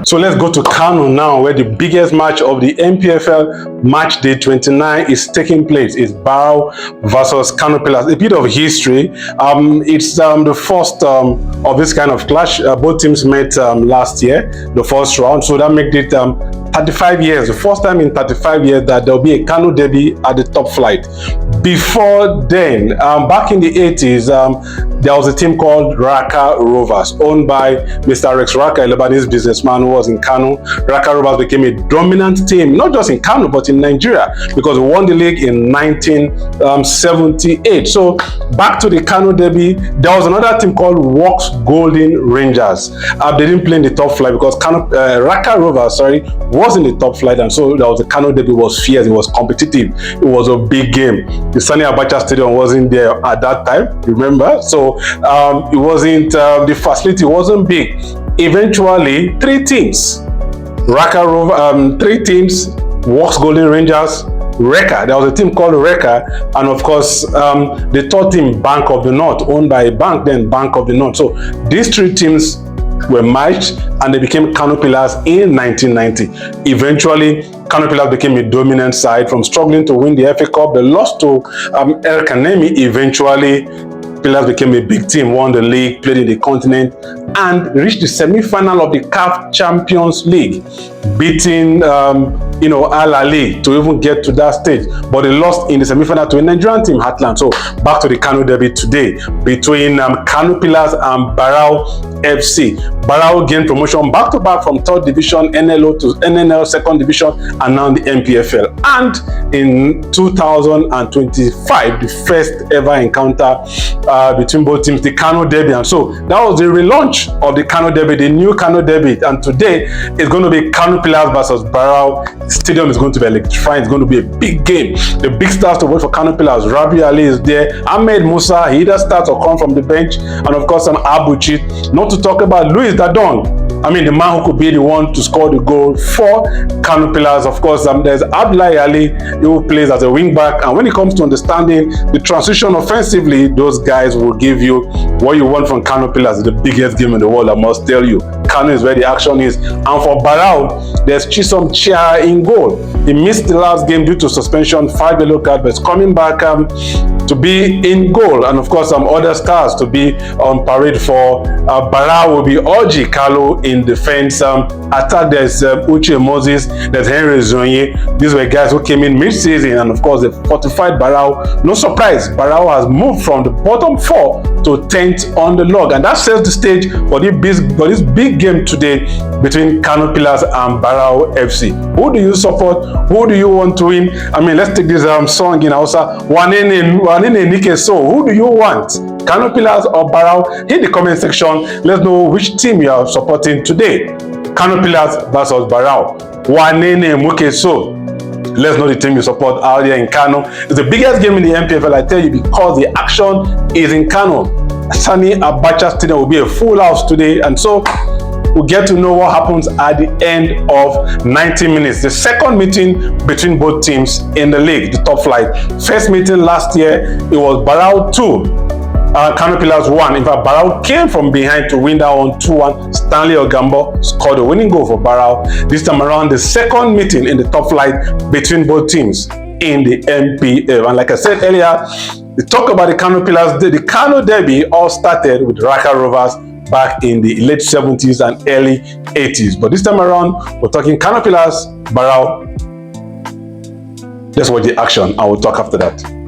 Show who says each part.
Speaker 1: So let's go to Kano now, where the biggest match of the MPFL match day 29 is taking place. It's Barau versus Kano Pillars. A bit of history. It's the first of this kind of clash. Both teams met last year, the first round. So that makes it 35 years, the first time in 35 years that there'll be a Kano derby at the top flight. Before then, back in the 80s, there was a team called Raka Rovers, owned by Mr. Rex Raka, a Lebanese businessman who was in Kano. Raka Rovers became a dominant team, not just in Kano, but in Nigeria, because we won the league in 1978. So back to the Kano derby, there was another team called Works Golden Rangers. They didn't play in the top flight because Raka Rovers, was in the top flight, and so there was the Kano derby. Was fierce, it was competitive, it was a big game. The Sani Abacha Stadium wasn't there at that time, remember? So it wasn't, the facility wasn't big. Eventually, three teams, three teams, Works Golden Rangers, Reka, there was a team called Reka, and of course the third team, Bank of the North, owned by a bank, then Bank of the North. So these three teams were merged and they became Kano Pillars in 1990. Eventually, Kano Pillars became a dominant side. From struggling to win the FA Cup, they lost to El Kanemi. Eventually, Pillars became a big team, won the league, played in the continent, and reached the semi-final of the CAF Champions League, beating Al Ahly to even get to that stage. But they lost in the semi-final to a Nigerian team, Heartland. So back to the Kano derby today between Kano Pillars and Barau FC. Barau gained promotion back-to-back from 3rd division NLO to NNL 2nd division and now the MPFL. And in 2025, the first ever encounter between both teams, the Kano derby. And so that was the relaunch of the Kano derby, the new Kano derby. And today it's going to be Kano Pillars versus Barau. The stadium is going to be electrifying. It's going to be a big game. The big stars to watch for Kano Pillars, Rabi Ali is there, Ahmed Musa, he either starts or comes from the bench, and of course some Abuchi. Not to talk about Louis Dadon, the man who could be the one to score the goal for Kano Pillars. Of course, there's Abdullahi Ali, who plays as a wing back, and when it comes to understanding the transition offensively, those guys will give you what you want from Kano Pillars. The biggest game in the world, I must tell you. Kano is where the action is. And for Barau, there's Chisom Chia in goal. He missed the last game due to suspension, 5 yellow cards, but it's coming back to be in goal. And of course, some other stars to be on parade for Barau will be Oji Kalu in defense. Attack, there's Uche Moses, there's Henry Zonye. These were guys who came in mid-season, and of course, they fortified Barau. No surprise, Barau has moved from the bottom 4 to 10th on the log, and that sets the stage for this big game today between Kano Pillars and Barau FC. Who do you support? Who do you want to win? Let's take this song in Hausa. Wanene Nike So. Who do you want? Kano Pillars or Barau? Hit the comment section. Let's know which team you are supporting today. Kano Pillars versus Barau. Wanene Muke So. Let's know the team you support out there in Kano. It's the biggest game in the MPFL, I tell you, because the action is in Kano. Sani Abacha Stadium will be a full house today, and so we'll get to know what happens at the end of 90 minutes. The second meeting between both teams in the league, the top flight. First meeting last year, it was Barau 2. Kano Pillars 1. In fact, Barau came from behind to win that one 2-1. Stanley Ogambo scored a winning goal for Barau. This time around, the second meeting in the top flight between both teams in the MPL. And like I said earlier, we talk about the Kano Pillars. The Kano derby all started with Raka Rovers back in the late 70s and early 80s. But this time around, we're talking Kano Pillars, Barau. Let's watch the action and we'll talk after that.